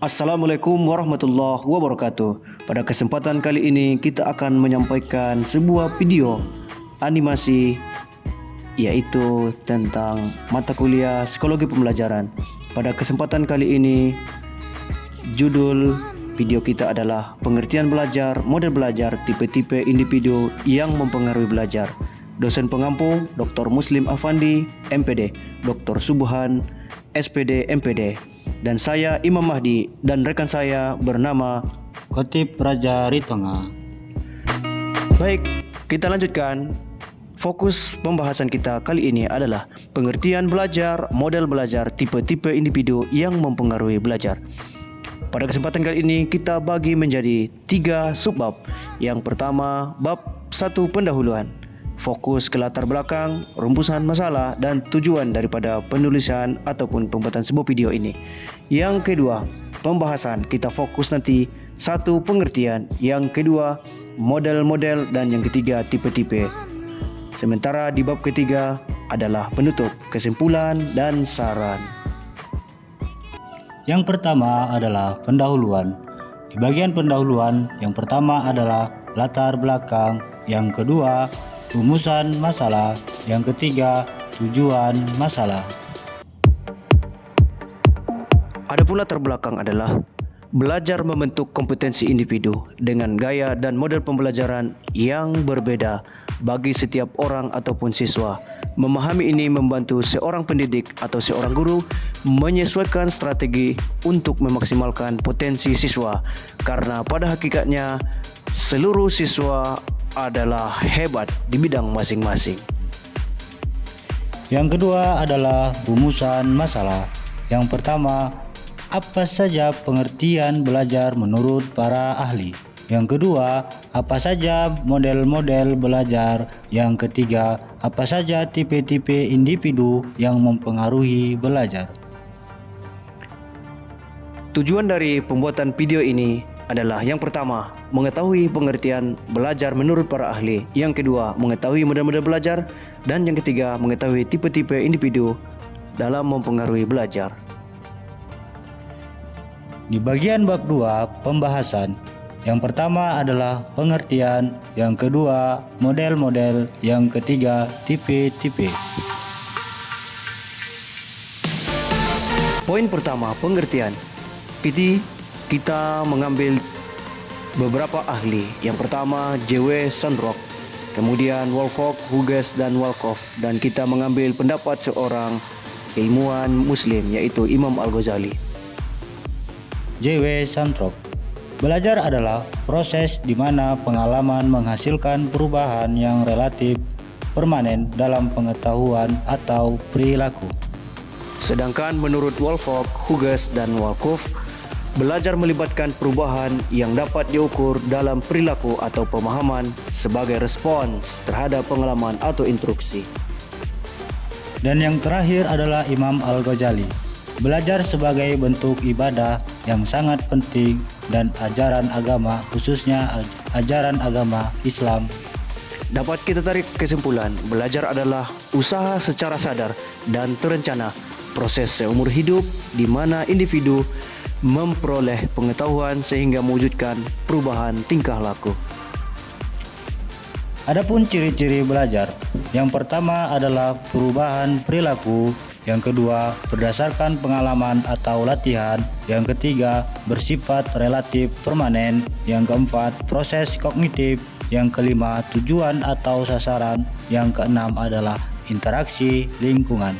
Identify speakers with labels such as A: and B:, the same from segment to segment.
A: Assalamualaikum warahmatullahi wabarakatuh. Pada kesempatan kali ini kita akan menyampaikan sebuah video animasi yaitu tentang mata kuliah psikologi pembelajaran. Pada kesempatan kali ini judul video kita adalah pengertian belajar, model belajar, tipe-tipe individu yang mempengaruhi belajar. Dosen pengampu Dr. Muslim Afandi, MPD, Dr. Subhan, SPD, MPD. Dan saya Imam Mahdi dan rekan saya bernama
B: Kotip Raja Ritonga.
A: Baik, kita lanjutkan. Fokus pembahasan kita kali ini adalah pengertian belajar, model belajar, tipe-tipe individu yang mempengaruhi belajar. Pada kesempatan kali ini kita bagi menjadi 3 subbab. Yang pertama, bab 1 pendahuluan. Fokus ke latar belakang, rumusan masalah, dan tujuan daripada penulisan ataupun pembuatan sebuah video ini. Yang kedua, pembahasan. Kita fokus nanti 1 pengertian, yang kedua model-model, dan yang ketiga tipe-tipe. Sementara di bab ketiga adalah penutup, kesimpulan, dan saran.
B: Yang pertama adalah pendahuluan. Di bagian pendahuluan, yang pertama adalah latar belakang, yang kedua rumusan masalah, yang ketiga tujuan masalah.
A: Adapun latar belakang adalah belajar membentuk kompetensi individu dengan gaya dan model pembelajaran yang berbeda bagi setiap orang ataupun siswa. Memahami ini membantu seorang pendidik atau seorang guru menyesuaikan strategi untuk memaksimalkan potensi siswa, karena pada hakikatnya seluruh siswa adalah hebat di bidang masing-masing.
B: Yang kedua adalah rumusan masalah. Yang pertama, apa saja pengertian belajar menurut para ahli? Yang kedua, apa saja model-model belajar? Yang ketiga, apa saja tipe-tipe individu yang mempengaruhi belajar?
A: Tujuan dari pembuatan video ini adalah yang pertama, mengetahui pengertian belajar menurut para ahli. Yang kedua, mengetahui model-model belajar. Dan yang ketiga, mengetahui tipe-tipe individu dalam mempengaruhi belajar.
B: Di bagian bab 2, pembahasan. Yang pertama adalah pengertian, yang kedua model-model, yang ketiga tipe-tipe.
A: Poin pertama, pengertian. Kita mengambil beberapa ahli. Yang pertama J.W. Sandrock, kemudian Wolfgang, Hughes, dan Wolkoff. Dan kita mengambil pendapat seorang ilmuwan muslim yaitu Imam Al-Ghazali.
B: J.W. Sandrock. Belajar adalah proses di mana pengalaman menghasilkan perubahan yang relatif permanen dalam pengetahuan atau perilaku.
A: Sedangkan menurut Wolfgang, Hughes, dan Wolkoff, belajar melibatkan perubahan yang dapat diukur dalam perilaku atau pemahaman sebagai respons terhadap pengalaman atau instruksi.
B: Dan yang terakhir adalah Imam Al-Ghazali. Belajar sebagai bentuk ibadah yang sangat penting dan ajaran agama, khususnya ajaran agama Islam.
A: Dapat kita tarik kesimpulan, belajar adalah usaha secara sadar dan terencana, proses seumur hidup di mana individu memperoleh pengetahuan sehingga mewujudkan perubahan tingkah laku.
B: Adapun ciri-ciri belajar, yang pertama adalah perubahan perilaku, yang kedua berdasarkan pengalaman atau latihan, yang ketiga bersifat relatif permanen, yang keempat proses kognitif, yang kelima tujuan atau sasaran, yang keenam adalah interaksi lingkungan.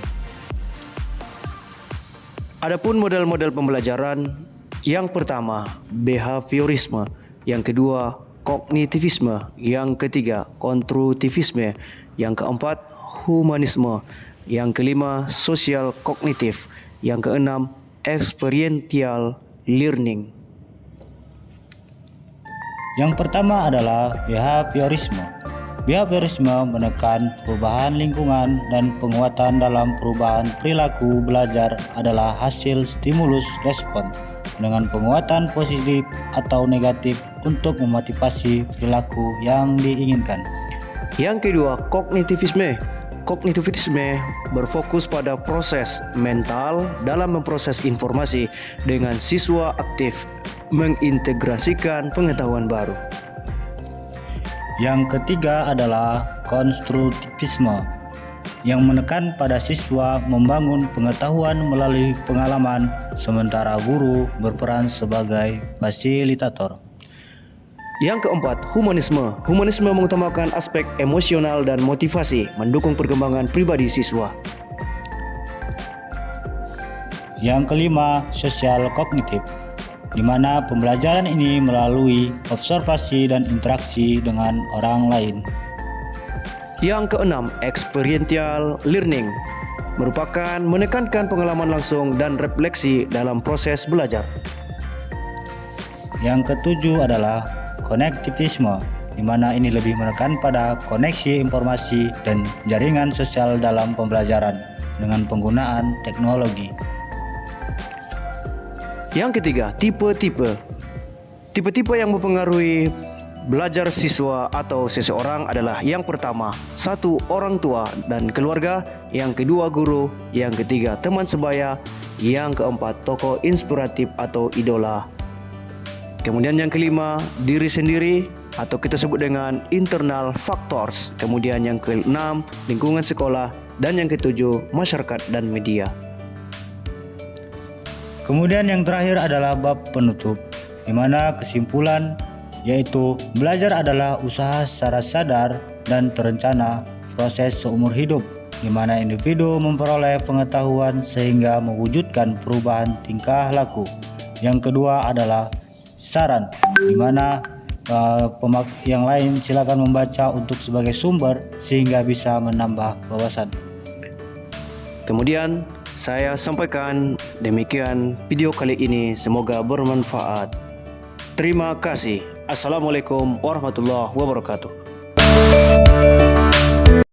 A: Adapun model-model pembelajaran, yang pertama behaviorisme, yang kedua kognitivisme, yang ketiga konstruktivisme, yang keempat humanisme, yang kelima sosial kognitif, yang keenam experiential learning.
B: Yang pertama adalah behaviorisme. Behaviorisme menekan perubahan lingkungan dan penguatan dalam perubahan perilaku. Belajar adalah hasil stimulus respon dengan penguatan positif atau negatif untuk memotivasi perilaku yang diinginkan.
A: Yang kedua kognitivisme. Kognitivisme berfokus pada proses mental dalam memproses informasi dengan siswa aktif mengintegrasikan pengetahuan baru.
B: Yang ketiga adalah konstruktivisme yang menekan pada siswa membangun pengetahuan melalui pengalaman, sementara guru berperan sebagai fasilitator.
A: Yang keempat, humanisme. Humanisme mengutamakan aspek emosional dan motivasi, mendukung perkembangan pribadi siswa.
B: Yang kelima, sosial kognitif, di mana pembelajaran ini melalui observasi dan interaksi dengan orang lain.
A: Yang keenam, experiential learning, merupakan menekankan pengalaman langsung dan refleksi dalam proses belajar.
B: Yang ketujuh adalah konektivisme, di mana ini lebih menekan pada koneksi informasi dan jaringan sosial dalam pembelajaran dengan penggunaan teknologi.
A: Yang ketiga, tipe-tipe. Tipe-tipe yang mempengaruhi belajar siswa atau seseorang adalah yang pertama, 1. Orang tua dan keluarga, yang kedua guru, yang ketiga teman sebaya, yang keempat tokoh inspiratif atau idola. Kemudian yang kelima, diri sendiri atau kita sebut dengan internal factors. Kemudian yang keenam, lingkungan sekolah, dan yang ketujuh, masyarakat dan media.
B: Kemudian yang terakhir adalah bab penutup, di mana kesimpulan yaitu belajar adalah usaha secara sadar dan terencana proses seumur hidup, di mana individu memperoleh pengetahuan sehingga mewujudkan perubahan tingkah laku. Yang kedua adalah saran, di mana yang lain silakan membaca untuk sebagai sumber sehingga bisa menambah wawasan.
A: Kemudian saya sampaikan demikian video kali ini, semoga bermanfaat. Terima kasih. Assalamualaikum warahmatullahi wabarakatuh.